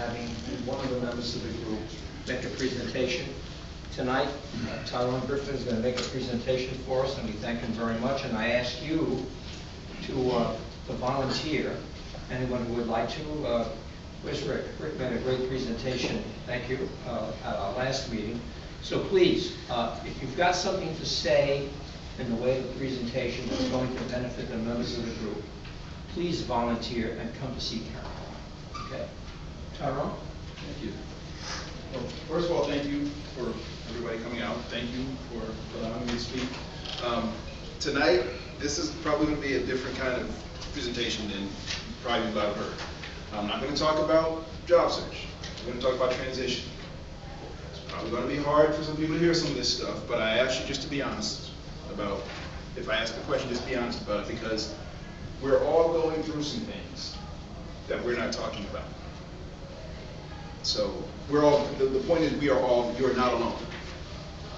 having one of the members of the group make a presentation. Tonight, Tyrone Griffin is going to make a presentation for us, and we thank him very much. And I ask you to volunteer. Anyone who would like to. Where's Rick? Rick made a great presentation, thank you, at our last meeting. So please, if you've got something to say in the way of the presentation that's going to benefit the members of the group, please volunteer and come to see Karen. Okay? Tyrone? Thank you. Well, first of all, thank you for everybody coming out. Thank you for allowing me to speak. Tonight, this is probably going to be a different kind of presentation than probably what I've heard. I'm not going to talk about job search. I'm going to talk about transition. It's probably going to be hard for some people to hear some of this stuff, but I ask you just to be honest about, if I ask a question, just be honest about it, because we're all going through some things that we're not talking about. So we're all, the point is you're not alone.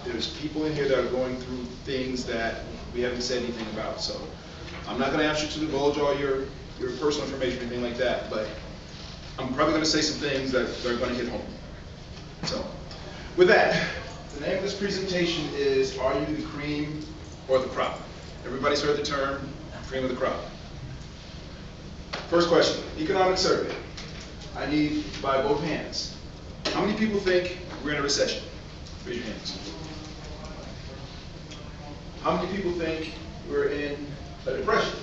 There's people in here that are going through things that we haven't said anything about. So I'm not going to ask you to divulge all your personal information or anything like that, but I'm probably going to say some things that are going to hit home. So with that, the name of this presentation is, Are You the Cream or the Crop? Everybody's heard the term, cream of the crop. First question, economic survey. I need by both hands. How many people think we're in a recession? Raise your hands. How many people think we're in a depression?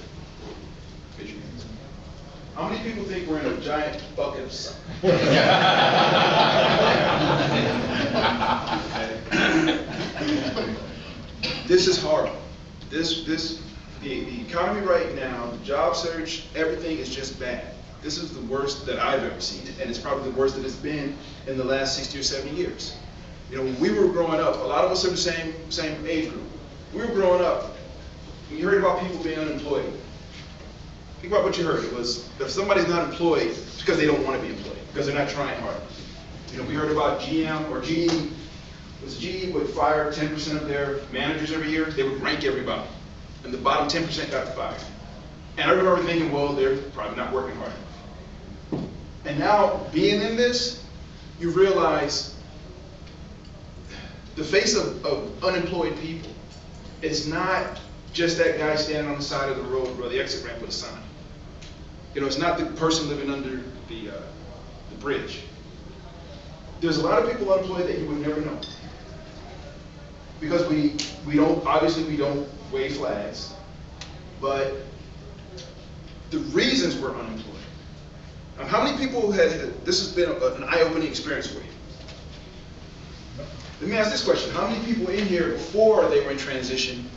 Raise your hands. How many people think we're in a giant bucket of sun? This is horrible. The economy right now, the job search, everything is just bad. This is the worst that I've ever seen, and it's probably the worst that it's been in the last 60 or 70 years. You know, when we were growing up, a lot of us are the same age group. We were growing up, when you heard about people being unemployed, think about what you heard. It was, if somebody's not employed, it's because they don't want to be employed, because they're not trying hard. You know, we heard about GM or GE. GE would fire 10% of their managers every year. They would rank everybody, and the bottom 10% got fired. And I remember thinking, well, they're probably not working hard enough. And now, being in this, you realize the face of unemployed people is not just that guy standing on the side of the road or the exit ramp with a sign. You know, it's not the person living under the bridge. There's a lot of people unemployed that you would never know. Because we don't wave flags, but the reasons we're unemployed. How many people this has been an eye-opening experience for you? Let me ask this question. How many people in here before they were in transition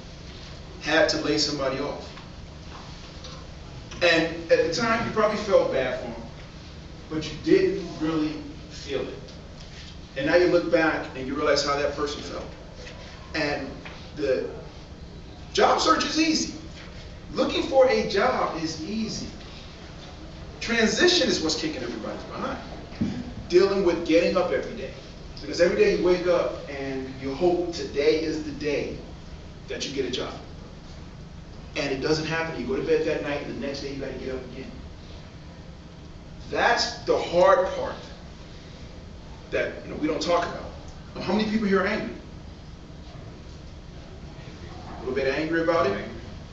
had to lay somebody off? And at the time, you probably felt bad for them, but you didn't really feel it. And now you look back and you realize how that person felt. And the job search is easy. Looking for a job is easy. Transition is what's kicking everybody's behind. Dealing with getting up every day. Because every day you wake up and you hope today is the day that you get a job. And it doesn't happen. You go to bed that night and the next day you got to get up again. That's the hard part that we don't talk about. How many people here are angry? A little bit angry about it.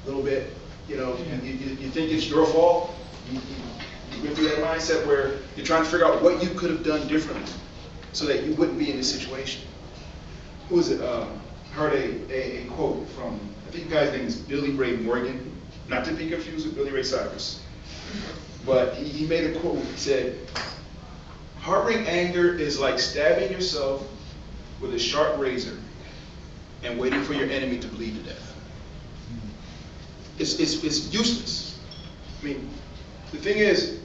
A little bit, you think it's your fault. You went through that mindset where you're trying to figure out what you could have done differently so that you wouldn't be in this situation. Who was it? Heard a quote from, I think the guy's name is Billy Ray Morgan, not to be confused with Billy Ray Cyrus. But he made a quote. He said, "Harboring anger is like stabbing yourself with a sharp razor and waiting for your enemy to bleed to death." It's useless. I mean, the thing is,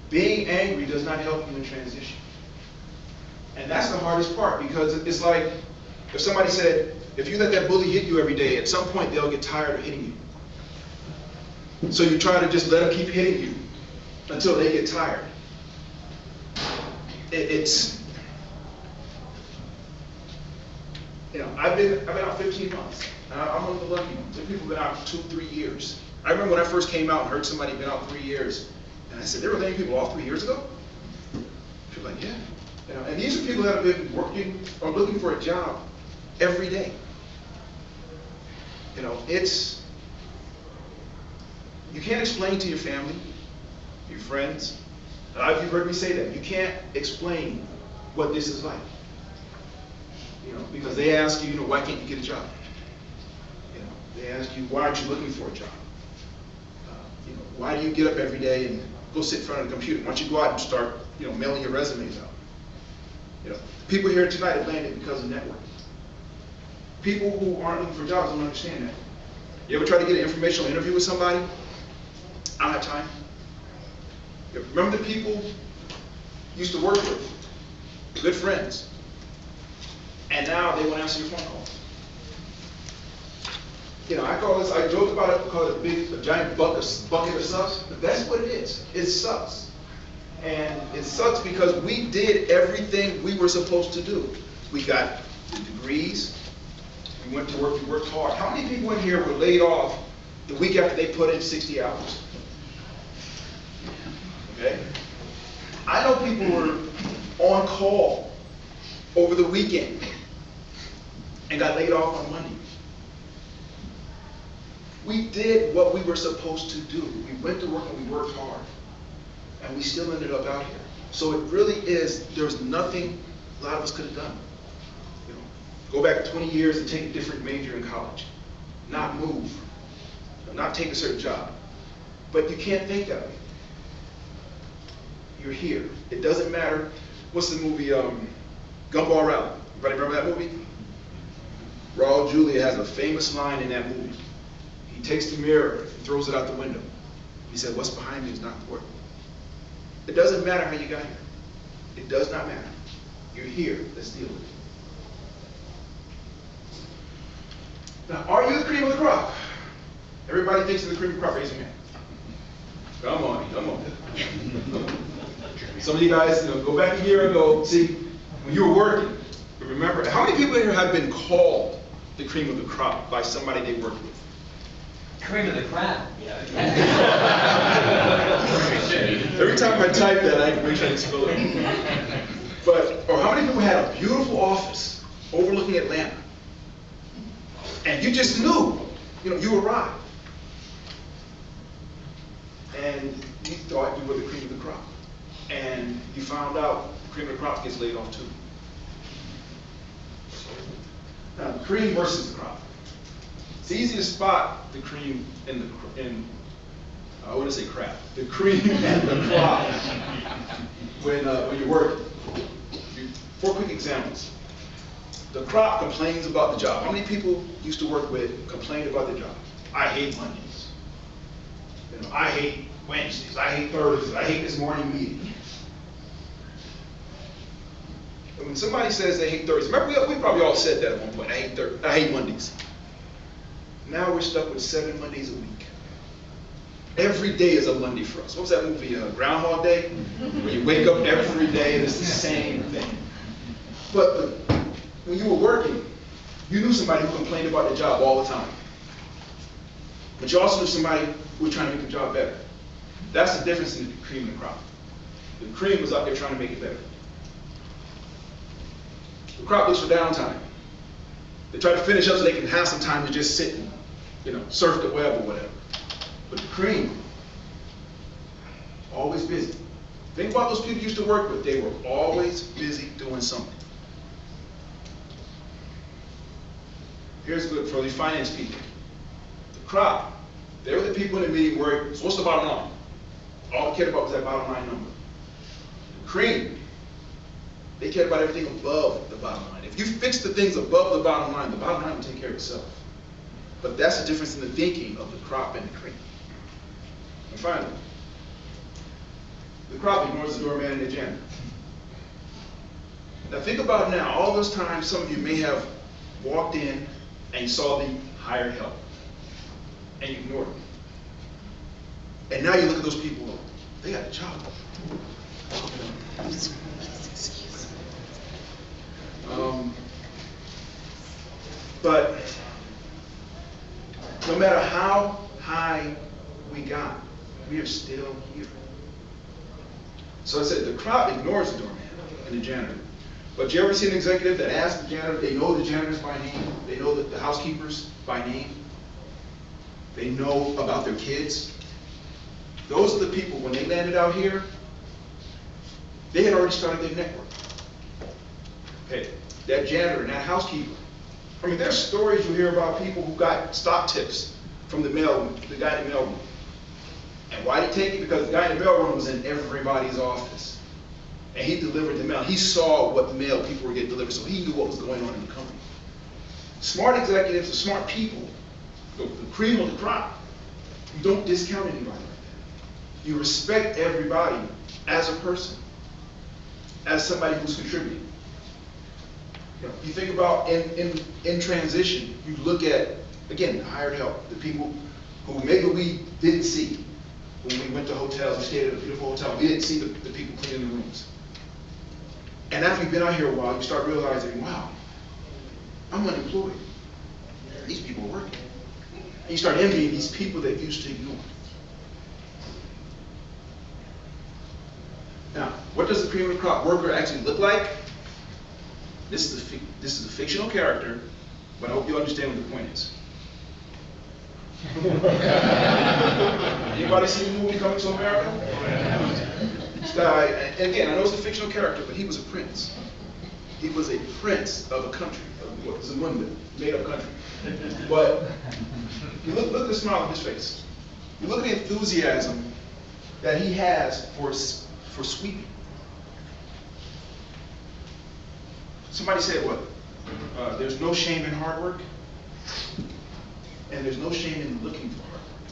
being angry does not help you in transition. And that's the hardest part, because it's like if somebody said, if you let that bully hit you every day, at some point they'll get tired of hitting you. So you try to just let them keep hitting you until they get tired. I've been out 15 months. I'm one of the lucky ones. There are people who've been out 2-3 years. I remember when I first came out and heard somebody had been out 3 years, and I said, there were laying people off 3 years ago? like, yeah. You know, and these are people that have been working or looking for a job every day. You know, you can't explain to your family, your friends, a lot of you heard me say that, you can't explain what this is like. You know, because they ask you, why can't you get a job? You know, they ask you, why aren't you looking for a job? Why do you get up every day and go sit in front of the computer? Why don't you go out and start, mailing your resumes out? You know, people here tonight have landed because of networking. People who aren't looking for jobs don't understand that. You ever try to get an informational interview with somebody? I don't have time. Remember the people you used to work with, good friends, and now they won't answer your phone call. I joke about it, call it a giant bucket of sucks, but that's what it is. It sucks. And it sucks because we did everything we were supposed to do. We got the degrees, we went to work, we worked hard. How many people in here were laid off the week after they put in 60 hours? Okay? I know people were on call over the weekend and got laid off on Monday. We did what we were supposed to do. We went to work and we worked hard. And we still ended up out here. So it really is, there's nothing a lot of us could have done. Go back 20 years and take a different major in college. Not move. Not take a certain job. But you can't think that way. You're here. It doesn't matter. What's the movie, Gumball Rally? Everybody remember that movie? Raul Julia has a famous line in that movie. He takes the mirror and throws it out the window. He said, what's behind me is not important. It doesn't matter how you got here. It does not matter. You're here. Let's deal with it. Now, are you the cream of the crop? Everybody thinks of the cream of the crop. Raise your hand. Come on, come on. Some of you guys, go back a year ago. See, when you were working, remember, how many people here have been called the cream of the crop by somebody they worked with? Cream of the crop. Every time I type that, I make sure I spell it. Or how many people had a beautiful office overlooking Atlanta? And you just knew, you arrived. And you thought you were the cream of the crop. And you found out the cream of the crop gets laid off too. Now, the cream versus the crop. It's easy to spot the cream I wouldn't say crap, the cream and the crop when you're working. 4 quick examples. The crop complains about the job. How many people used to work with complained about the job? I hate Mondays. I hate Wednesdays. I hate Thursdays. I hate this morning meeting. And when somebody says they hate Thursdays, remember we probably all said that at one point. I hate Mondays. Now we're stuck with 7 Mondays a week. Every day is a Monday for us. What was that movie, Groundhog Day? Where you wake up every day and it's the same thing. But when you were working, you knew somebody who complained about the job all the time. But you also knew somebody who was trying to make the job better. That's the difference in the cream and the crop. The cream was out there trying to make it better. The crop looks for downtime. They try to finish up so they can have some time to just sit and, surf the web or whatever. But the cream, always busy. Think about those people you used to work with. They were always busy doing something. Here's good for the finance people. The crop, they were the people in the meeting where, so what's the bottom line? All they cared about was that bottom line number. The cream, they cared about everything above the bottom line. If you fix the things above the bottom line will take care of itself. But that's the difference in the thinking of the crop and the cream. And finally, the crop ignores the doorman and the janitor. Now think about now, all those times some of you may have walked in and you saw the hired help and you ignored them. And now you look at those people, they got a job. But no matter how high we got, we are still here. So I said the crop ignores the doorman. and the janitor. But you ever see an executive that asks the janitor, they know the janitors by name, they know the housekeepers by name, they know about their kids? Those are the people, when they landed out here, they had already started their network. Okay, that janitor and that housekeeper. I mean, there's stories you hear about people who got stock tips from the guy in the mailroom. And why did he take it? Because the guy in the mailroom was in everybody's office. And he delivered the mail. He saw what mail people were getting delivered, so he knew what was going on in the company. Smart executives are smart people, the cream of the crop. You don't discount anybody like that. You respect everybody as a person, as somebody who's contributing. You think about in transition, you look at, again, the hired help, the people who maybe we didn't see when we went to hotels, we stayed at a beautiful hotel, we didn't see the people cleaning the rooms. And after you've been out here a while, you start realizing, wow, I'm unemployed. These people are working. And you start envying these people that used to ignore. Now, what does the cream of the crop worker actually look like? This is a fictional character, but I hope you understand what the point is. Anybody seen the movie Coming to America? This guy, and again, I know it's a fictional character, but he was a prince. He was a prince of a country, of what, Zamunda, made-up country. But you look at the smile on his face. You look at the enthusiasm that he has for sweeping. Somebody said what? There's no shame in hard work, and there's no shame in looking for hard work.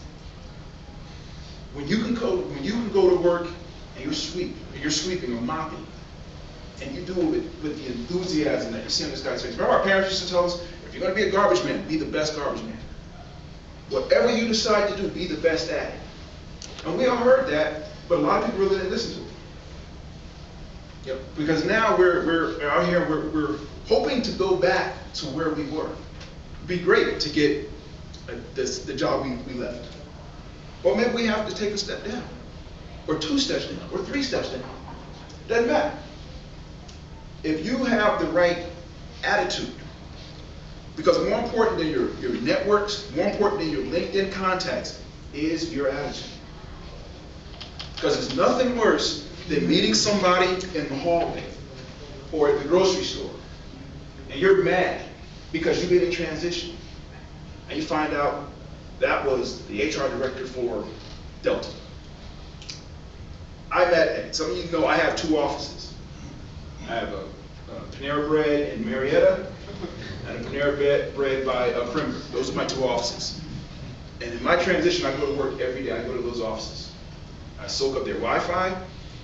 When you can go to work and you're sweeping or mopping, and you do it with the enthusiasm that you see on this guy's face. Remember, our parents used to tell us, if you're going to be a garbage man, be the best garbage man. Whatever you decide to do, be the best at it. And we all heard that, but a lot of people really didn't listen to it. Yep. Because now we're out here, we're hoping to go back to where we were. It'd be great to get the job we left. Or maybe we have to take a step down, or 2 steps down, or 3 steps down. Doesn't matter. If you have the right attitude, because more important than your networks, more important than your LinkedIn contacts, is your attitude. Because there's nothing worse than meeting somebody in the hallway or at the grocery store, and you're mad because you've been in transition, and you find out that was the HR director for Delta. Some of you know I have 2 offices. I have a Panera Bread in Marietta and a Panera Bread by Perimeter. Those are my 2 offices. And in my transition, I go to work every day. I go to those offices. I soak up their Wi-Fi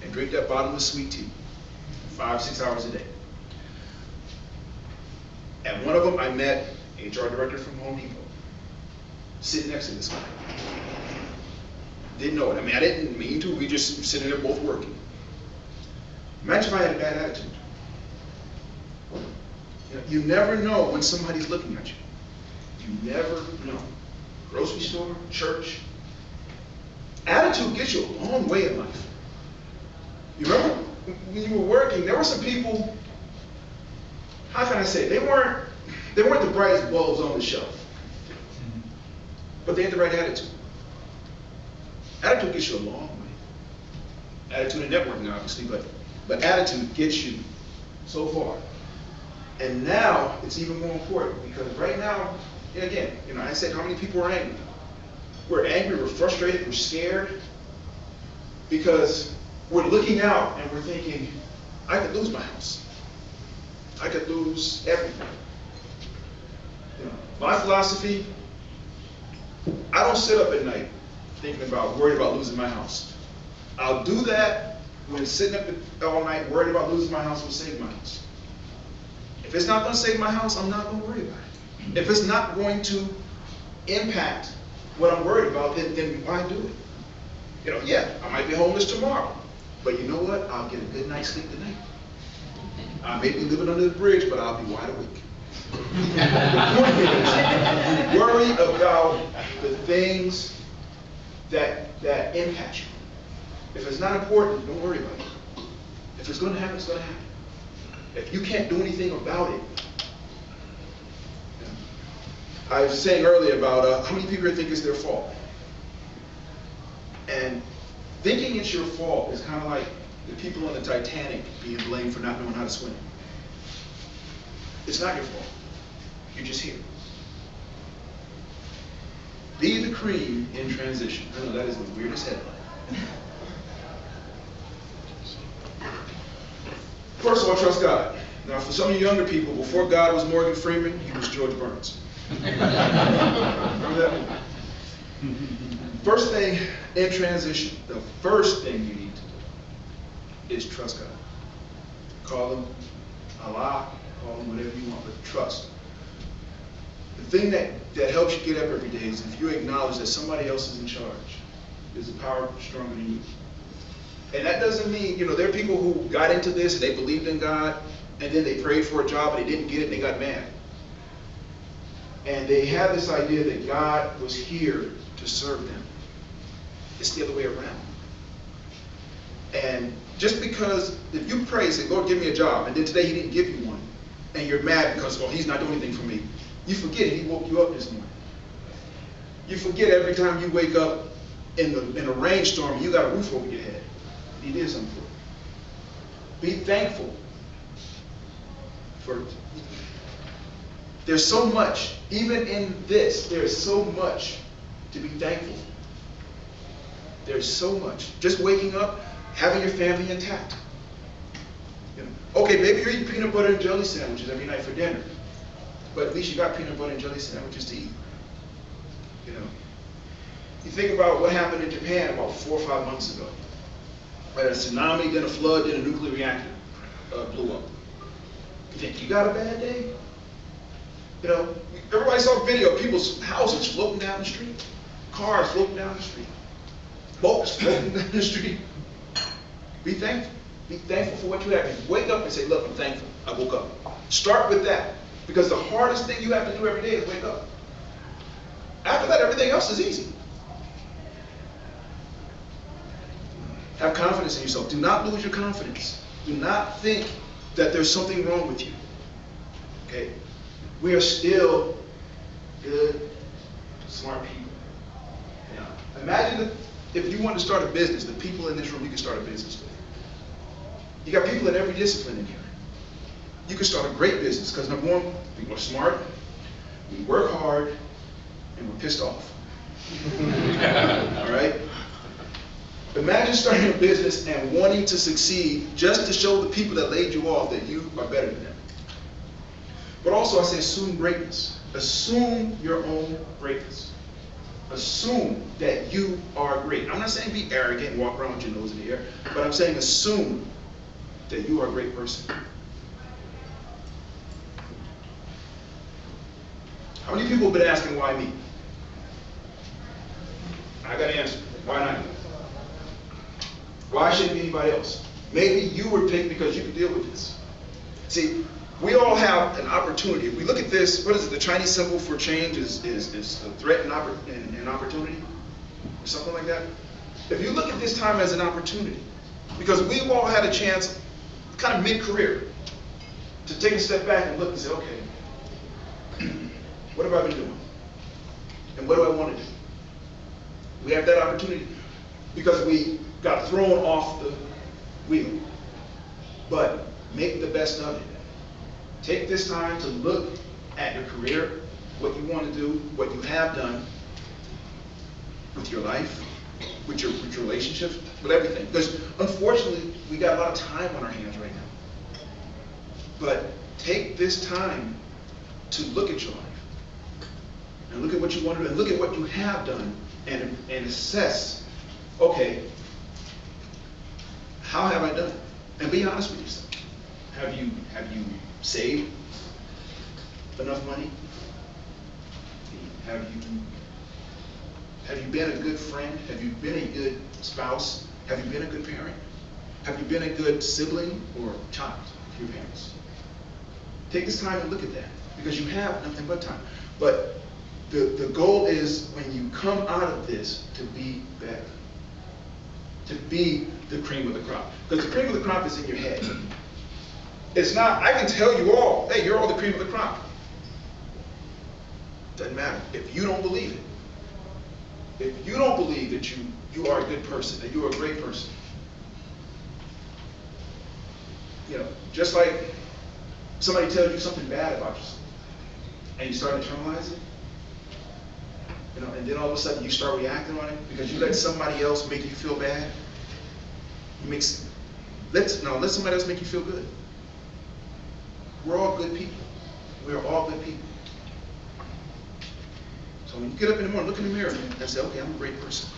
and drink that bottomless sweet tea 5-6 hours a day. At one of them, I met HR director from Home Depot, sitting next to this guy. Didn't know it. I mean, I didn't mean to. We just sitting there both working. Imagine if I had a bad attitude. You never know when somebody's looking at you. You never know. Grocery store, church. Attitude gets you a long way in life. You remember when you were working, there were some people, how can I say, they weren't the brightest bulbs on the shelf. But they had the right attitude. Attitude gets you a long way. Attitude and networking, obviously, but attitude gets you so far. And now it's even more important because right now, and again, I said how many people are angry. We're angry, we're frustrated, we're scared because we're looking out and we're thinking, I could lose my house. I could lose everything. My philosophy, I don't sit up at night worried about losing my house. I'll do that when sitting up all night worried about losing my house will save my house. If it's not going to save my house, I'm not going to worry about it. If it's not going to impact what I'm worried about, then why do it? Yeah, I might be homeless tomorrow, but you know what? I'll get a good night's sleep tonight. I may be living under the bridge, but I'll be wide awake. The point is, worry about the things that impact you. If it's not important, don't worry about it. If it's going to happen, it's going to happen. If you can't do anything about it, I was saying earlier about how many people here think it's their fault. And thinking it's your fault is kind of like the people on the Titanic being blamed for not knowing how to swim. It's not your fault. You're just here. Be the cream in transition. I know that is the weirdest headline. First of all, trust God. Now, for some of you younger people, before God was Morgan Freeman, he was George Burns. Remember that movie? First thing in transition, the first thing you need to do is trust God. Call him Allah, call him whatever you want, but trust. The thing that helps you get up every day is if you acknowledge that somebody else is in charge. There's a power stronger than you. And that doesn't mean, there are people who got into this and they believed in God, and then they prayed for a job and they didn't get it and they got mad. And they have this idea that God was here to serve them. It's the other way around. And just because, if you pray and say, Lord, give me a job, and then today he didn't give you one, and you're mad because, well, he's not doing anything for me, you forget he woke you up this morning. You forget every time you wake up in a rainstorm and you got a roof over your head. He did something for you. Be thankful for. There's so much, even in this, there's so much to be thankful for. There's so much. Just waking up, having your family intact. Okay, maybe you're eating peanut butter and jelly sandwiches every night for dinner, but at least you got peanut butter and jelly sandwiches to eat. You think about what happened in Japan about 4 or 5 months ago. Right, a tsunami, then a flood, then a nuclear reactor blew up. You think you got a bad day? Everybody saw a video of people's houses floating down the street, cars floating down the street, boats floating down the street. Be thankful. Be thankful for what you have. You wake up and say, look, I'm thankful. I woke up. Start with that. Because the hardest thing you have to do every day is wake up. After that, everything else is easy. Have confidence in yourself. Do not lose your confidence. Do not think that there's something wrong with you. Okay? We are still good, smart people. Imagine that if you want to start a business, the people in this room you can start a business with. You got people in every discipline in here. You can start a great business because number one, people are smart, we work hard, and we're pissed off. All right? Imagine starting a business and wanting to succeed just to show the people that laid you off that you are better than them. But also I say assume greatness. Assume your own greatness. Assume that you are great. I'm not saying be arrogant and walk around with your nose in the air, but I'm saying assume that you are a great person. How many people have been asking why me? I got an answer. Why not you? Why shouldn't it be anybody else? Maybe you were picked because you could deal with this. See, we all have an opportunity. If we look at this, what is it? The Chinese symbol for change is a threat and opportunity, or something like that. If you look at this time as an opportunity, because we've all had a chance, kind of mid-career, to take a step back and look and say, okay, what have I been doing? And what do I want to do? We have that opportunity because we got thrown off the wheel. But make the best of it. Take this time to look at your career, what you want to do, what you have done with your life, with your relationships, with everything. Because unfortunately, we got a lot of time on our hands right now. But take this time to look at your life and look at what you want to do and look at what you have done and assess, okay, how have I done? And be honest with yourself. Have you saved enough money? Have you been a good friend? Have you been a good spouse? Have you been a good parent? Have you been a good sibling or child to your parents? Take this time and look at that because you have nothing but time. But the goal is when you come out of this to be better. To be the cream of the crop. Because the cream of the crop is in your head. It's not, I can tell you all, hey, you're all the cream of the crop. Doesn't matter. If you don't believe it, if you don't believe that you are a good person, that you are a great person, you know, just like somebody tells you something bad about yourself, and you start internalizing it, you know, and then all of a sudden you start reacting on it because you let somebody else make you feel bad. Let somebody else make you feel good. We're all good people. We're all good people. So when you get up in the morning, look in the mirror and say, okay, I'm a great person.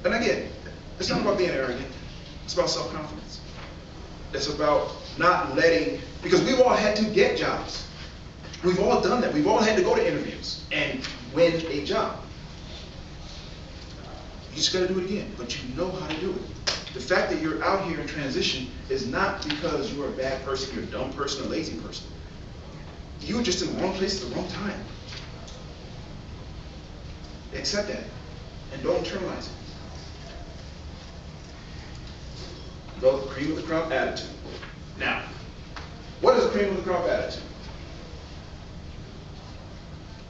And again, it's not about being arrogant. It's about self-confidence. It's about not letting, because we've all had to get jobs. We've all done that. We've all had to go to interviews and win a job. You just got to do it again, but you know how to do it. The fact that you're out here in transition is not because you're a bad person, you're a dumb person, a lazy person. You were just in the wrong place at the wrong time. Accept that and don't internalize it. Develop a cream of the crop attitude. Now, what is a cream of the crop attitude?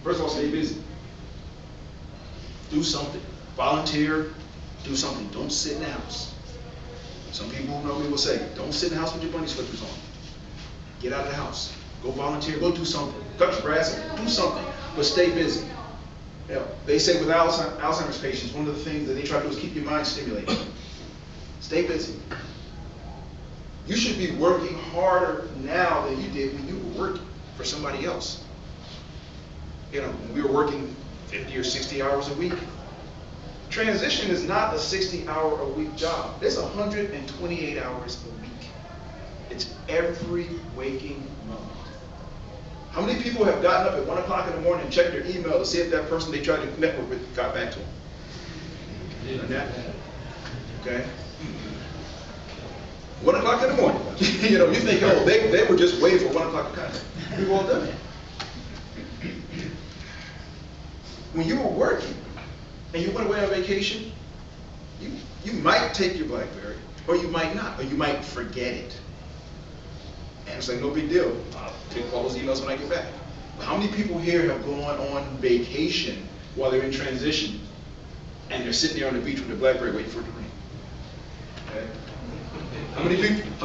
First of all, stay busy. Do something. Volunteer. Do something. Don't sit in the house. Some people who know me will say, don't sit in the house with your bunny slippers on. Get out of the house. Go volunteer. Go do something. Cut your grass. Do something. But stay busy. You know, they say with Alzheimer's patients, one of the things that they try to do is keep your mind stimulated. Stay busy. You should be working harder now than you did when you were working for somebody else. You know, when we were working 50 or 60 hours a week. Transition is not a 60-hour-a-week job. It's 128 hours a week. It's every waking moment. How many people have gotten up at 1 o'clock in the morning and checked their email to see if that person they tried to network with got back to them? Done that? Okay. 1 o'clock in the morning. You know, you think, oh, they were just waiting for 1 o'clock to come. We've all done it. When you were working and you went away on vacation, you might take your BlackBerry, or you might not, or you might forget it. And it's like, no big deal. I'll take all those emails when I get back. But how many people here have gone on vacation while they're in transition, and they're sitting there on the beach with their BlackBerry waiting for it to rain? Okay. How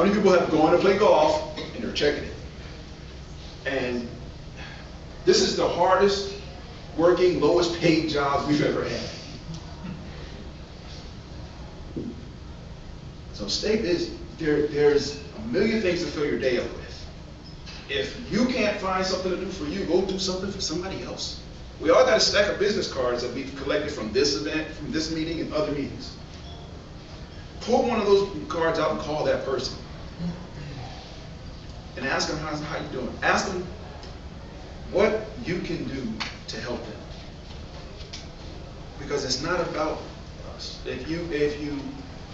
many people have gone to play golf and they're checking it? And this is the hardest working, lowest paid jobs we've ever had. So stay busy. There's a million things to fill your day up with. If you can't find something to do for you, go do something for somebody else. We all got a stack of business cards that we've collected from this event, from this meeting, and other meetings. Pull one of those cards out and call that person. And ask them, how you doing? Ask them what you can do to help them. Because it's not about us. If you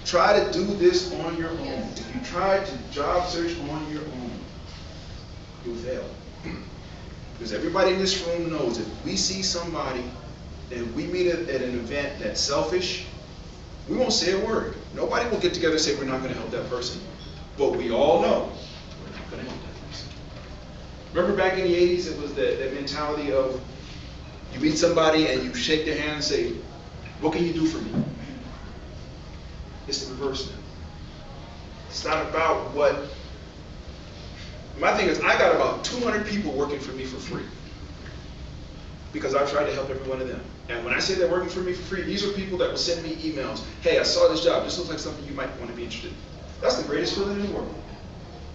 try to do this on your own, if you try to job search on your own, you'll fail. Because everybody in this room knows if we see somebody and we meet at an event that's selfish, we won't say a word. Nobody will get together and say we're not going to help that person. But we all know we're not going to help that person. Remember back in the 80s, it was that mentality of you meet somebody and you shake their hand and say, what can you do for me? It's the reverse now. It's not about what. My thing is, I got about 200 people working for me for free because I've tried to help every one of them. And when I say they're working for me for free, these are people that will send me emails. Hey, I saw this job. This looks like something you might want to be interested in. That's the greatest feeling in the world.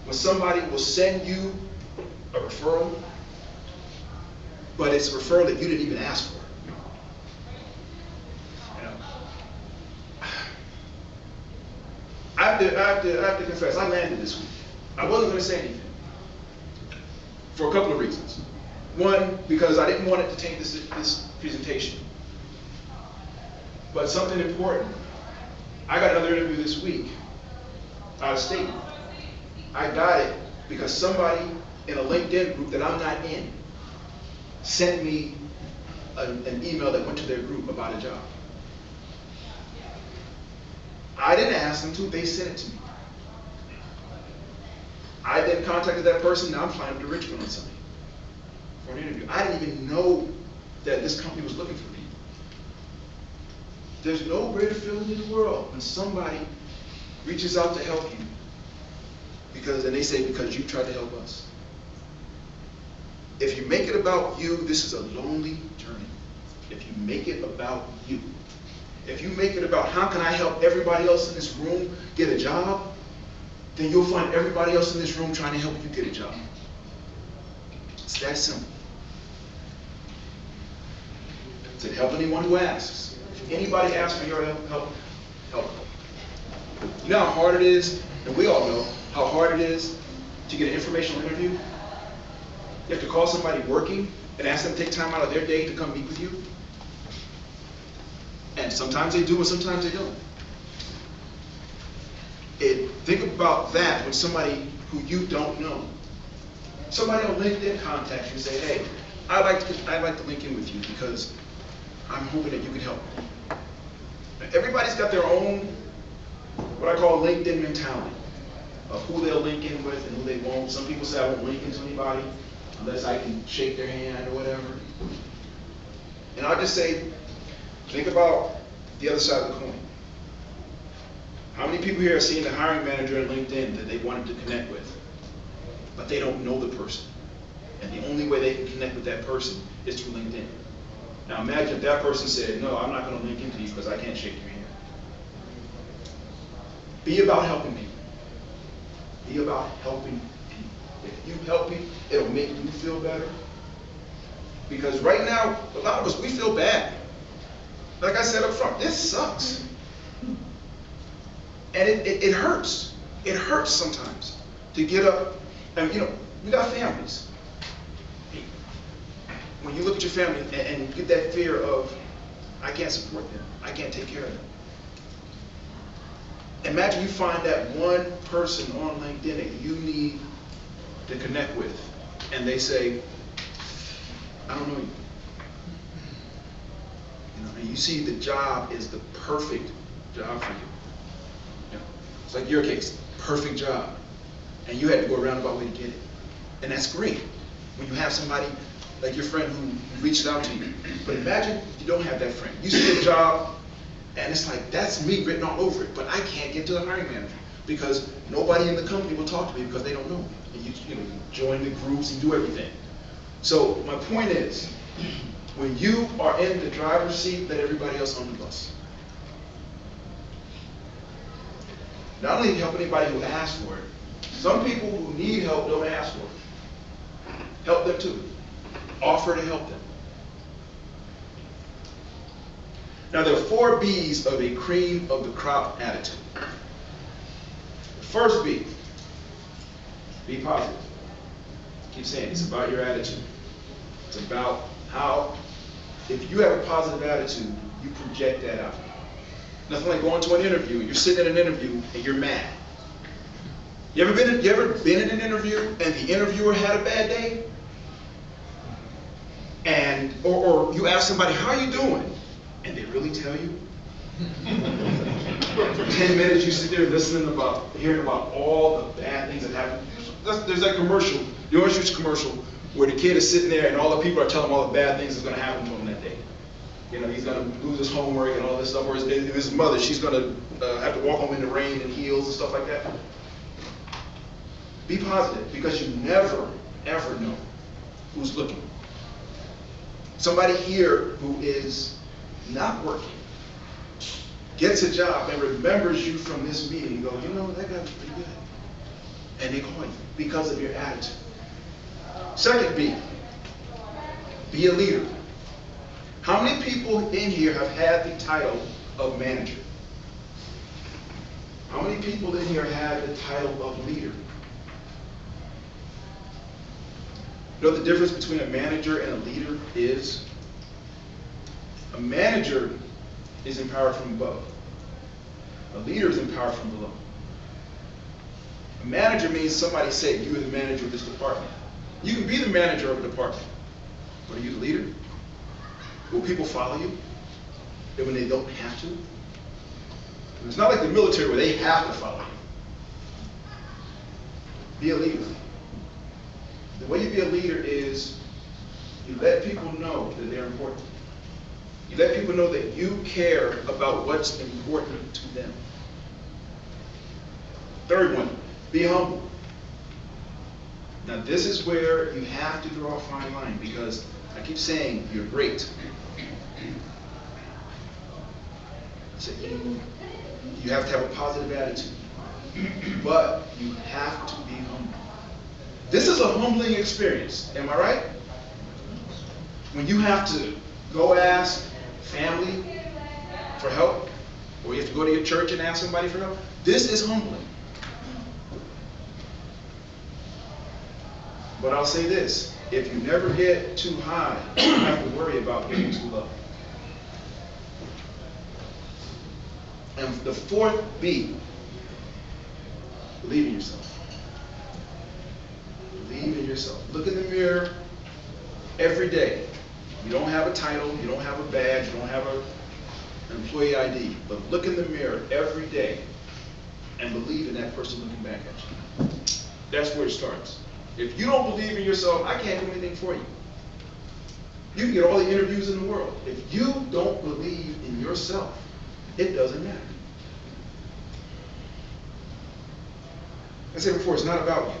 When somebody will send you a referral, but it's a referral that you didn't even ask for. I have to confess, I landed this week. I wasn't going to say anything for a couple of reasons. One, because I didn't want it to take this presentation. But something important. I got another interview this week out of state. I got it because somebody in a LinkedIn group that I'm not in sent me an email that went to their group about a job. I didn't ask them to, they sent it to me. I then contacted that person, now I'm flying up to Richmond on Sunday for an interview. I didn't even know that this company was looking for people. There's no greater feeling in the world when somebody reaches out to help you and they say, because you tried to help us. If you make it about you, this is a lonely journey. If you make it about you. If you make it about how can I help everybody else in this room get a job, then you'll find everybody else in this room trying to help you get a job. It's that simple. To help anyone who asks. If anybody asks for your help, help them. You know how hard it is, and we all know how hard it is to get an informational interview? You have to call somebody working and ask them to take time out of their day to come meet with you. And sometimes they do and sometimes they don't. Think about that when somebody who you don't know. Somebody on LinkedIn contacts you and say, hey, I'd like to link in with you because I'm hoping that you can help me. Everybody's got their own, what I call LinkedIn mentality of who they'll link in with and who they won't. Some people say I won't link into anybody unless I can shake their hand or whatever. And I'll just say, think about the other side of the coin. How many people here have seen the hiring manager at LinkedIn that they wanted to connect with, but they don't know the person? And the only way they can connect with that person is through LinkedIn. Now imagine if that person said, no, I'm not going to link into you because I can't shake your hand. Be about helping people. Be about helping people. If you help people, it'll make you feel better. Because right now, a lot of us, we feel bad. Like I said up front, this sucks. And it hurts. It hurts sometimes to get up. And you know, we got families. When you look at your family and you get that fear of, I can't support them. I can't take care of them. Imagine you find that one person on LinkedIn that you need to connect with, and they say, I don't know you. And you see the job is the perfect job for you. It's like your case, perfect job. And you had to go a roundabout way to get it. And that's great when you have somebody like your friend who reached out to you. But imagine you don't have that friend. You see a job, and it's like, that's me written all over it, but I can't get to the hiring manager because nobody in the company will talk to me because they don't know me. And you join the groups and do everything. So my point is, when you are in the driver's seat, let everybody else on the bus. Not only help anybody who asks for it, some people who need help don't ask for it. Help them too. Offer to help them. Now there are 4 B's of a cream of the crop attitude. The first B, be positive. Keep saying it's about your attitude. It's about how, if you have a positive attitude, you project that out. Nothing like going to an interview. You're sitting at an interview and you're mad. You ever been in an interview and the interviewer had a bad day? And or you ask somebody, how are you doing? And they really tell you? For 10 minutes you sit there hearing about all the bad things that happen. There's that commercial, the Orange Juice commercial, where the kid is sitting there and all the people are telling him all the bad things that's going to happen to him that day. You know, he's going to lose his homework and all this stuff. Or his mother, she's going to have to walk home in the rain and heels and stuff like that. Be positive, because you never, ever know who's looking. Somebody here who is not working gets a job and remembers you from this meeting and go, you know, that guy was pretty good. And they call you because of your attitude. Second B, be a leader. How many people in here have had the title of manager? How many people in here have the title of leader? You know what the difference between a manager and a leader is? A manager is empowered from above. A leader is empowered from below. A manager means somebody said, you are the manager of this department. You can be the manager of a department, but are you the leader? Will people follow you even when they don't have to? It's not like the military where they have to follow you. Be a leader. The way you be a leader is you let people know that they're important. You let people know that you care about what's important to them. Third one, be humble. Now this is where you have to draw a fine line, because I keep saying you're great. So you have to have a positive attitude, but you have to be humble. This is a humbling experience, am I right? When you have to go ask family for help, or you have to go to your church and ask somebody for help, this is humbling. But I'll say this, if you never get too high, you don't have to worry about getting too low. And the fourth B, believe in yourself. Believe in yourself. Look in the mirror every day. You don't have a title, you don't have a badge, you don't have an employee ID, but look in the mirror every day and believe in that person looking back at you. That's where it starts. If you don't believe in yourself, I can't do anything for you. You can get all the interviews in the world. If you don't believe in yourself, it doesn't matter. I said before, it's not about you.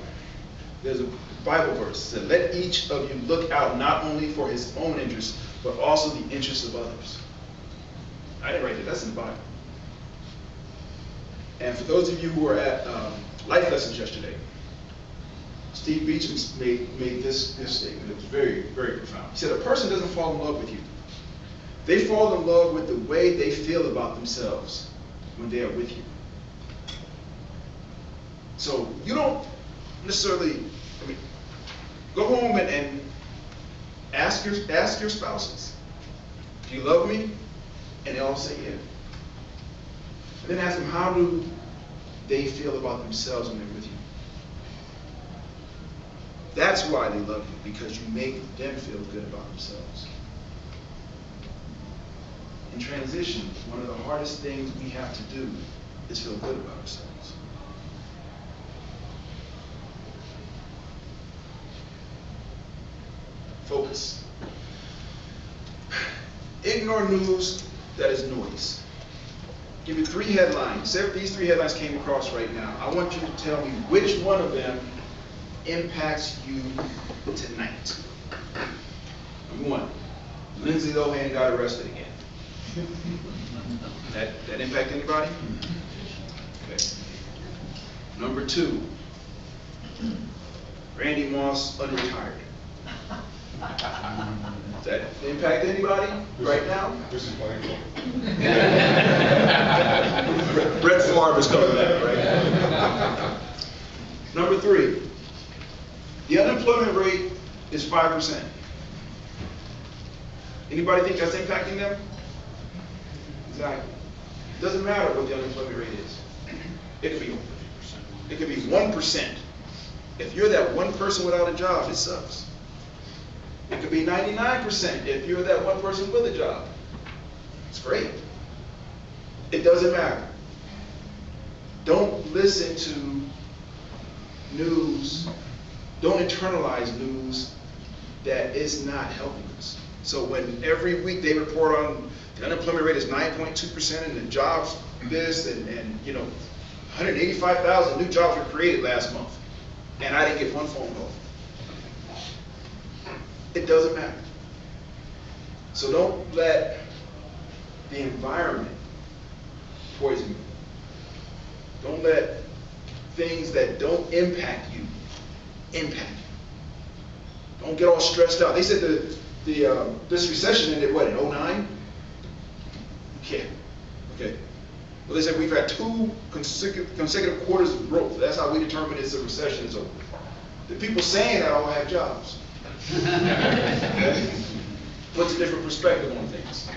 There's a Bible verse that let each of you look out not only for his own interests, but also the interests of others. I didn't write that, that's in the Bible. And for those of you who were at Life Lessons yesterday, Steve Beacham made this statement. It was very, very profound. He said, a person doesn't fall in love with you. They fall in love with the way they feel about themselves when they are with you. So you don't necessarily, go home and ask your spouses, do you love me? And they all say yeah. And then ask them, how do they feel about themselves when they're with you? That's why they love you, because you make them feel good about themselves. In transition, one of the hardest things we have to do is feel good about ourselves. Focus. Ignore news that is noise. Give you 3 headlines. Say if these 3 headlines came across right now, I want you to tell me which one of them impacts you tonight. Number 1, Lindsay Lohan got arrested again. That impact anybody? Okay. Number 2, Randy Moss unretired. Does that impact anybody right now? This is painful. Brett Favre is coming back, right? Number 3, the unemployment rate is 5%. Anybody think that's impacting them? Exactly. It doesn't matter what the unemployment rate is. It could be 1%. If you're that one person without a job, it sucks. It could be 99% if you're that one person with a job. It's great. It doesn't matter. Don't listen to news. Don't internalize news that is not helping us. So when every week they report on the unemployment rate is 9.2% and the jobs this and 185,000 new jobs were created last month, and I didn't get one phone call. It doesn't matter. So don't let the environment poison you. Don't let things that don't impact you impact you. Don't get all stressed out. They said this recession ended what, in 2009? Yeah. Okay. Well, they said we've had 2 consecutive quarters of growth. That's how we determine it's a recession is over. The people saying that all have jobs. Puts a different perspective on things.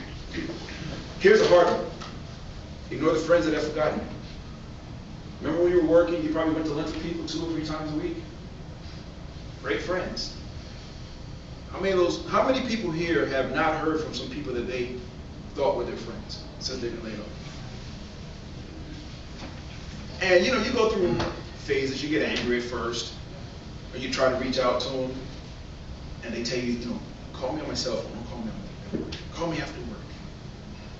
Here's a hard one. Ignore the friends that have forgotten you. Remember when you were working, you probably went to lunch with people 2 or 3 times a week? Great friends. How many people here have not heard from some people that they thought were their friends since they've been laid off? And you go through phases. You get angry at first, or you try to reach out to them, and they tell you, call me on my cell phone, don't call me on my work. Call me after work.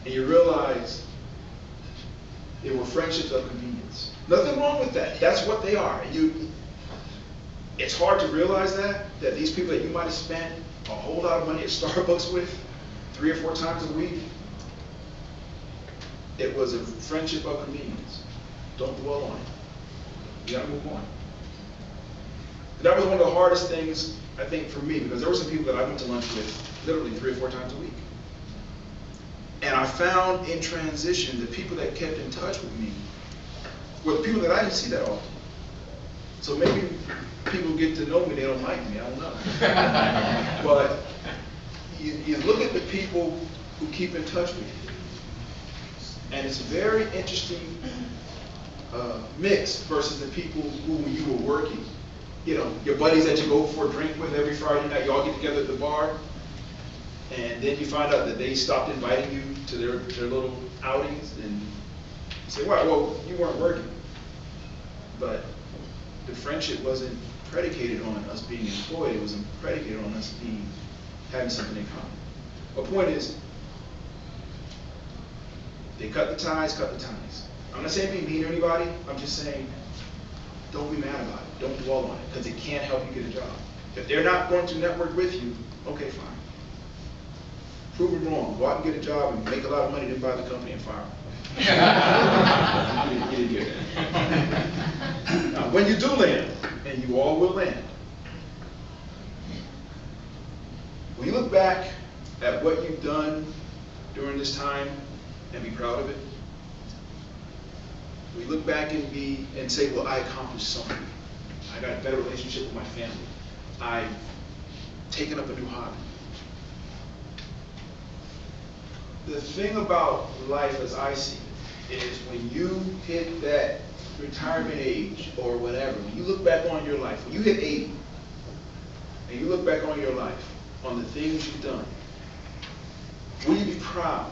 And you realize they were friendships of convenience. Nothing wrong with that. That's what they are. It's hard to realize that these people that you might have spent a whole lot of money at Starbucks with 3 or 4 times a week, it was a friendship of convenience. Don't dwell on it. You gotta move on. And that was one of the hardest things, I think, for me, because there were some people that I went to lunch with literally 3 or 4 times a week. And I found in transition, the people that kept in touch with me were the people that I didn't see that often. So maybe people get to know me, they don't like me, I don't know. But you look at the people who keep in touch with you, and it's a very interesting mix versus the people who, when you were working, your buddies that you go for a drink with every Friday night, you all get together at the bar, and then you find out that they stopped inviting you to their little outings, and you say, well, you weren't working. But the friendship wasn't predicated on us being employed, it was predicated on us having something in common. The point is, they cut the ties, cut the ties. I'm not saying be mean to anybody, I'm just saying, don't be mad about it, don't dwell on it, because it can't help you get a job. If they're not going to network with you, okay, fine. Prove it wrong, go out and get a job and make a lot of money, then buy the company and fire them. You didn't get that. Now, when you do land, and you all will land, when you look back at what you've done during this time and be proud of it, we look back and say, well, I accomplished something. I got a better relationship with my family. I've taken up a new hobby. The thing about life as I see it is when you hit that retirement age or whatever, when you look back on your life, when you hit 80, and you look back on your life, on the things you've done, will you be proud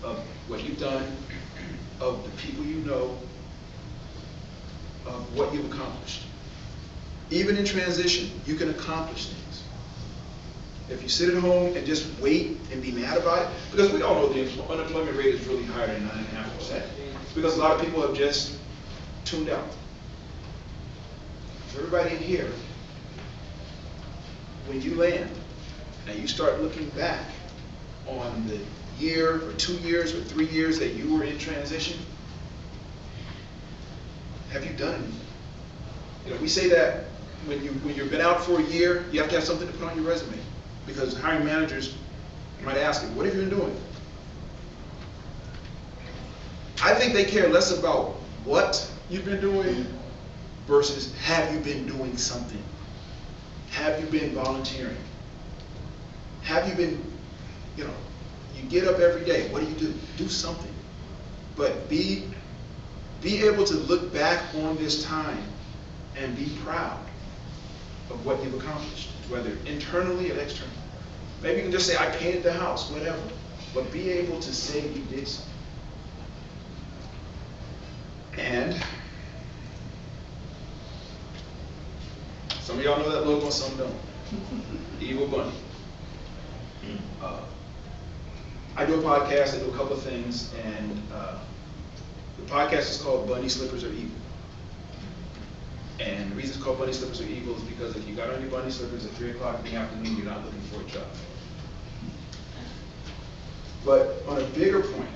of what you've done, of the people you know, of what you've accomplished? Even in transition, you can accomplish things. If you sit at home and just wait and be mad about it, because we all know the unemployment rate is really higher than 9.5%, because a lot of people have just tuned out. So everybody in here, when you land and you start looking back on the year or 2 years or 3 years that you were in transition, have you done anything? We say that when you've been out for a year, you have to have something to put on your resume, because hiring managers might ask you, what have you been doing? I think they care less about what you've been doing versus have you been doing something? Have you been volunteering? Have you been, you get up every day, what do? Do something. But be able to look back on this time and be proud of what you've accomplished, whether internally or externally. Maybe you can just say, I painted the house, whatever. But be able to say you did something. And some of y'all know that logo, some don't. The Evil Bunny. I do a podcast, I do a couple of things, and the podcast is called Bunny Slippers Are Evil. And the reason it's called Bunny Slippers Are Evil is because if you got on your bunny slippers at 3 o'clock in the afternoon, you're not looking for a job. But on a bigger point,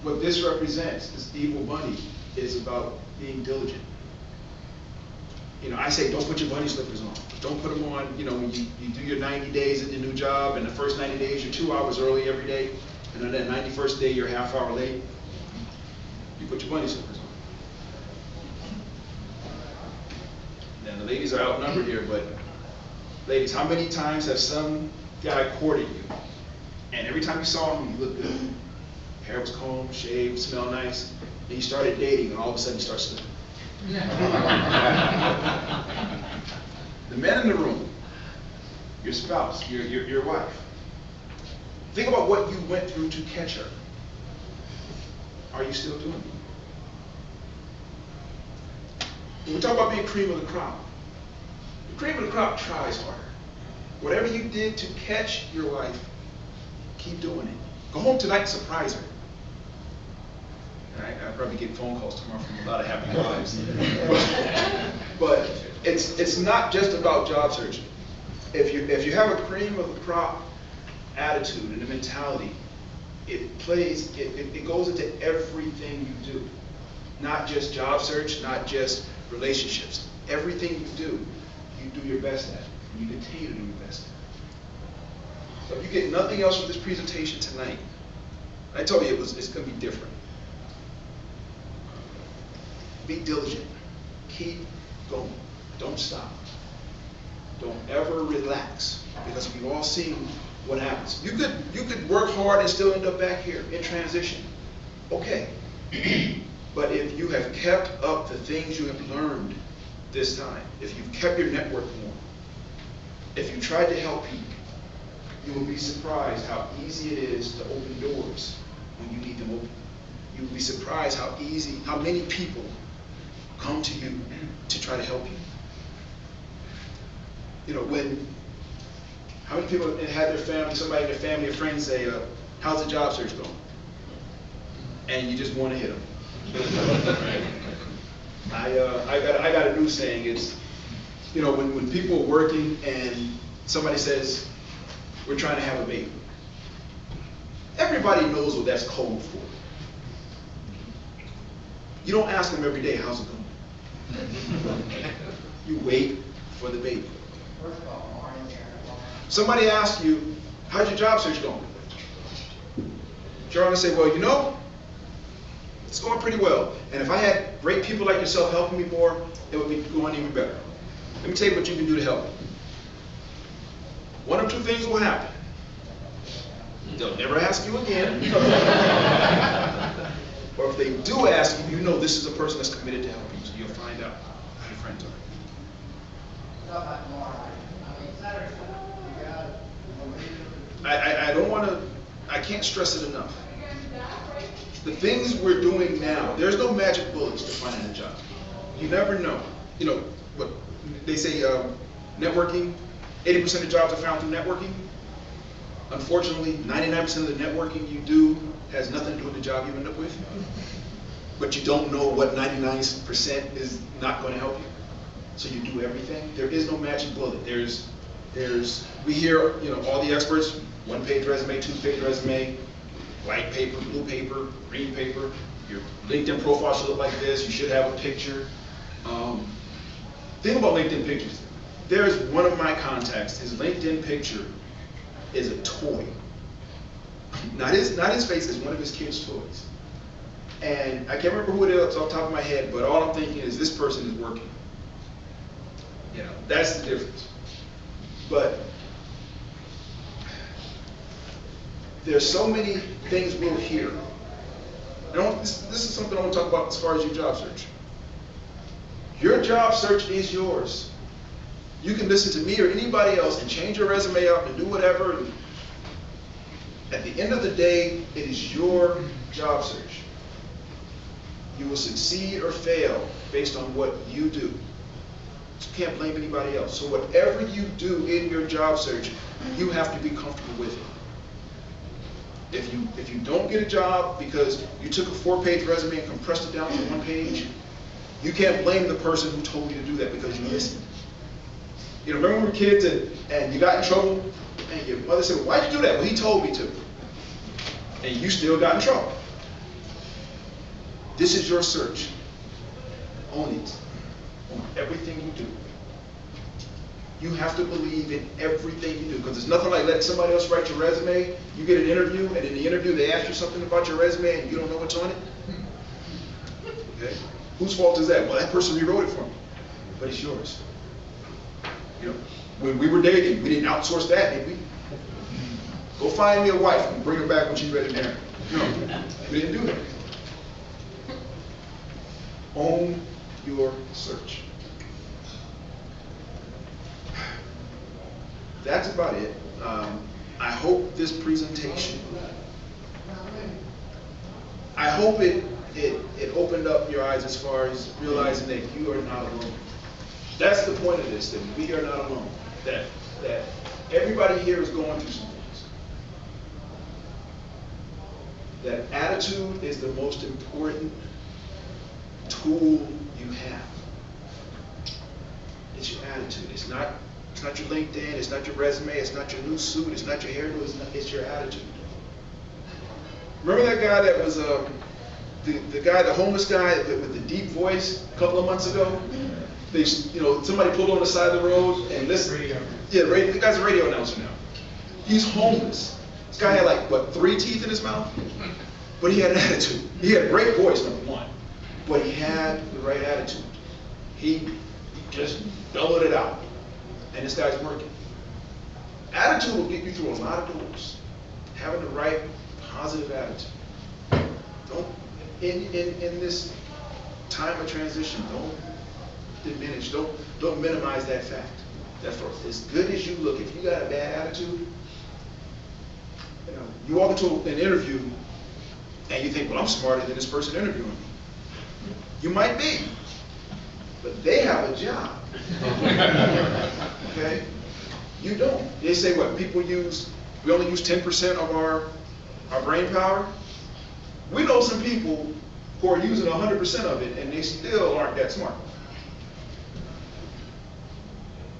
what this represents, this evil bunny, is about being diligent. I say don't put your bunny slippers on. Don't put them on, when you do your 90 days at the new job, and the first 90 days you're 2 hours early every day, and on that 91st day you're a half hour late, you put your bunny slippers on. Now the ladies are outnumbered here, but ladies, how many times have some guy courted you, and every time you saw him, you looked good? Hair was combed, shaved, smelled nice, and you started dating, and all of a sudden you start slipping. The men in the room, your spouse, your wife, think about what you went through to catch her. Are you still doing it? When we talk about being cream of the crop, the cream of the crop tries harder. Whatever you did to catch your wife, keep doing it. Go home tonight and surprise her. I'll probably get phone calls tomorrow from a lot of happy wives. But it's not just about job searching. If you have a cream of the crop attitude and a mentality, it goes into everything you do. Not just job search, not just relationships. Everything you do your best at. And you continue to do your best at. So if you get nothing else from this presentation tonight, I told you it's going to be different. Be diligent. Keep going. Don't stop. Don't ever relax, because we've all seen what happens. You could work hard and still end up back here in transition. Okay. But if you have kept up the things you have learned this time, if you've kept your network warm, if you tried to help people, you will be surprised how easy it is to open doors when you need them open. You will be surprised how many people come to you to try to help you. You know, how many people had their family, somebody in their family or friends say, how's the job search going? And you just want to hit them. I got a new saying. It's, you know, when people are working and somebody says, we're trying to have a baby. Everybody knows what that's code for. You don't ask them every day, how's it going? You wait for the baby. Somebody asks you, how's your job search going? You're going to say, well, you know, it's going pretty well. And if I had great people like yourself helping me more, it would be going even better. Let me tell you what you can do to help. One or two things will happen. They'll never ask you again. Or if they do ask you, you know this is a person that's committed to helping you, so you'll find out how your friends are. I don't want to, I can't stress it enough. The things we're doing now, there's no magic bullets to finding a job. You never know. You know, what they say, networking, 80% of jobs are found through networking. Unfortunately, 99% of the networking you do has nothing to do with the job you end up with. But you don't know what 99% is not going to help you. So you do everything. There is no magic bullet. We hear, you know, all the experts, 1-page resume, 2-page resume, white paper, blue paper, green paper. Your LinkedIn profile should look like this. You should have a picture. Think about LinkedIn pictures. There's one of my contacts. His LinkedIn picture is a toy. Not his face, it's one of his kids' toys. And I can't remember who it is off the top of my head, but all I'm thinking is this person is working. You know, that's the difference. But there's so many things we'll hear. This is something I want to talk about as far as your job search. Your job search is yours. You can listen to me or anybody else and change your resume up and do whatever. And at the end of the day, it is your job search. You will succeed or fail based on what you do. You can't blame anybody else. So whatever you do in your job search, you have to be comfortable with it. If you don't get a job because you took a 4-page resume and compressed it down to 1 page, you can't blame the person who told you to do that because you listened. You know, remember when we were kids and you got in trouble and your mother said, well, why'd you do that? Well, he told me to. And you still got in trouble. This is your search. Own it. Own everything you do. You have to believe in everything you do, because there's nothing like letting somebody else write your resume. You get an interview, and in the interview they ask you something about your resume, and you don't know what's on it. Okay? Whose fault is that? Well, that person rewrote it for me, but it's yours. You know, when we were dating, we didn't outsource that, did we? Go find me a wife and bring her back when she's ready to marry. No, we didn't do that. Own your search. That's about it. I hope this presentation, I hope it it opened up your eyes as far as realizing that you are not alone. That's the point of this, that we are not alone. That everybody here is going through some things. That attitude is the most important tool you have. It's your attitude. It's not your LinkedIn, it's not your resume, it's not your new suit, it's not your hairdo, it's your attitude. Remember that guy that was the homeless guy with the deep voice a couple of months ago? Somebody pulled on the side of the road and listened. Yeah, the guy's a radio announcer now. He's homeless. This guy had 3 teeth in his mouth, but he had an attitude. He had a great voice, number one, but he had the right attitude. He just bellowed it out, and this guy's working. Attitude will get you through a lot of doors. Having the right positive attitude. Don't in this time of transition, don't diminish, don't minimize that fact. That for as good as you look, if you got a bad attitude, you walk into an interview and you think, well, I'm smarter than this person interviewing me. You might be, but they have a job. Okay? You don't. They say what? We only use 10% of our brain power. We know some people who are using 100% of it and they still aren't that smart.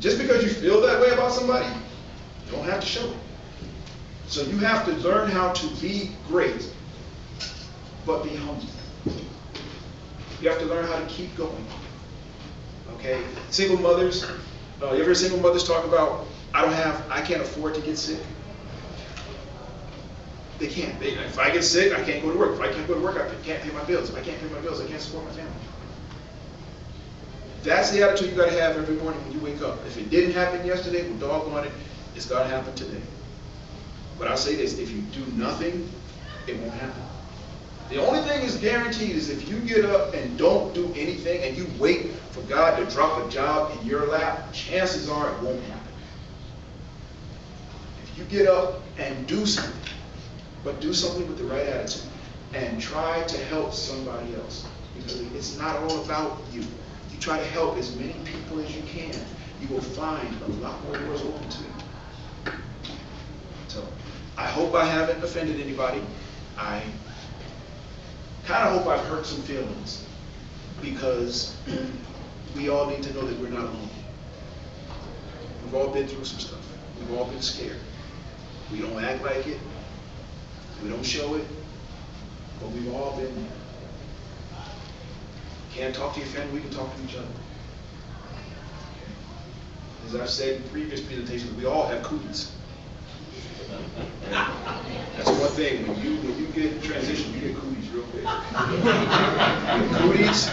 Just because you feel that way about somebody, you don't have to show it. So you have to learn how to be great, but be humble. You have to learn how to keep going. Okay? Single mothers, you ever hear single mothers talk about, I can't afford to get sick? They can't. If I get sick, I can't go to work. If I can't go to work, I can't pay my bills. If I can't pay my bills, I can't support my family. That's the attitude you got to have every morning when you wake up. If it didn't happen yesterday, well, doggone it, it's got to happen today. But I'll say this, if you do nothing, it won't happen. The only thing is guaranteed is if you get up and don't do anything and you wait for God to drop a job in your lap, chances are it won't happen. If you get up and do something, but do something with the right attitude and try to help somebody else, because it's not all about you. You try to help as many people as you can, you will find a lot more doors open to you. So I hope I haven't offended anybody. I kind of hope I've hurt some feelings, because we all need to know that we're not alone. We've all been through some stuff. We've all been scared. We don't act like it. We don't show it, but we've all been there. Can't talk to your family, we can talk to each other. As I've said in previous presentations, we all have cooties. That's one thing, when you get transition, you get cooties real quick. Cooties,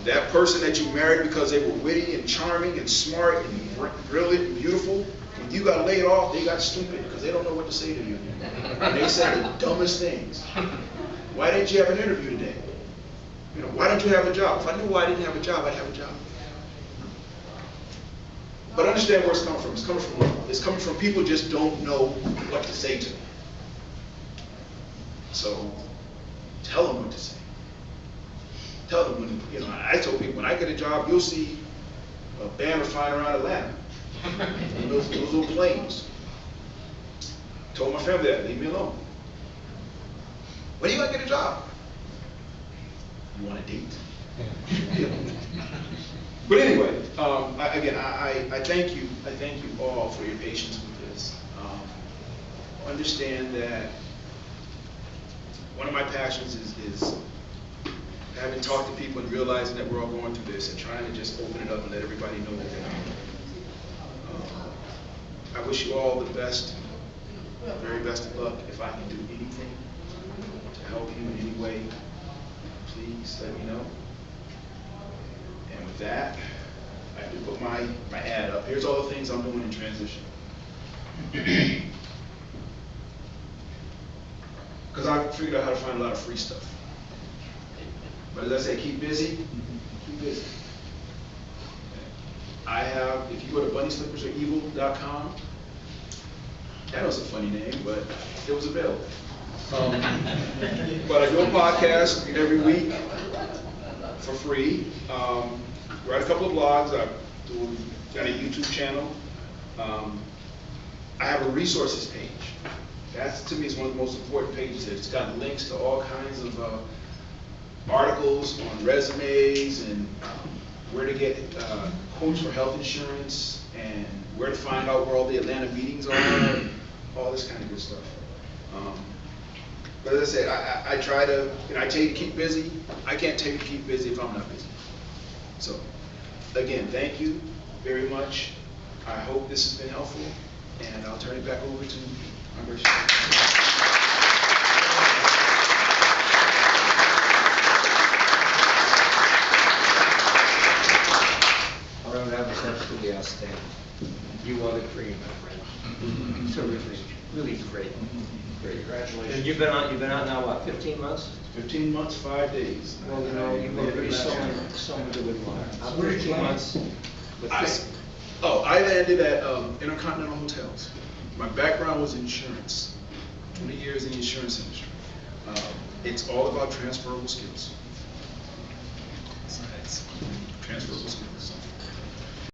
that person that you married because they were witty and charming and smart and brilliant and beautiful, when you got laid off, they got stupid because they don't know what to say to you. And they said the dumbest things. Why didn't you have an interview today? Why don't you have a job? If I knew why I didn't have a job, I'd have a job. But understand where it's coming from. It's coming from people who just don't know what to say to them. So tell them what to say. Tell them I told people, when I get a job, you'll see a banner flying around Atlanta. those little planes. Told my family that, leave me alone. When are you going to get a job? You want a date? But anyway, I thank you. I thank you all for your patience with this. Understand that one of my passions is having talked to people and realizing that we're all going through this and trying to just open it up and let everybody know that they're not. I wish you all the best, very best of luck. If I can do anything to help you in any way, please let me know. And with that, I have to put my ad up. Here's all the things I'm doing in transition. Because I figured out how to find a lot of free stuff. But as I say, keep busy, keep busy. I have, if you go to bunnyslippersarevil.com, that was a funny name, but it was available. But I do a podcast every week for free. Write a couple of blogs. Got a YouTube channel. I have a resources page. That to me is one of the most important pages. It's got links to all kinds of articles on resumes and where to get quotes for health insurance and where to find out where all the Atlanta meetings are, and all this kind of good stuff. But as I said, I try to, I tell you to keep busy. I can't tell you to keep busy if I'm not busy. So, again, thank you very much. I hope this has been helpful, and I'll turn it back over to Congress. All right, that was absolutely outstanding. You are the cream, my friend. So really great. Great. Congratulations. And you've been out now, what, 15 months? 15 months, 5 days. Well, you know, you've been pretty someone to admire. 15 months with I landed at Intercontinental Hotels. My background was insurance. 20 years in the insurance industry. It's all about transferable skills. It's transferable skills.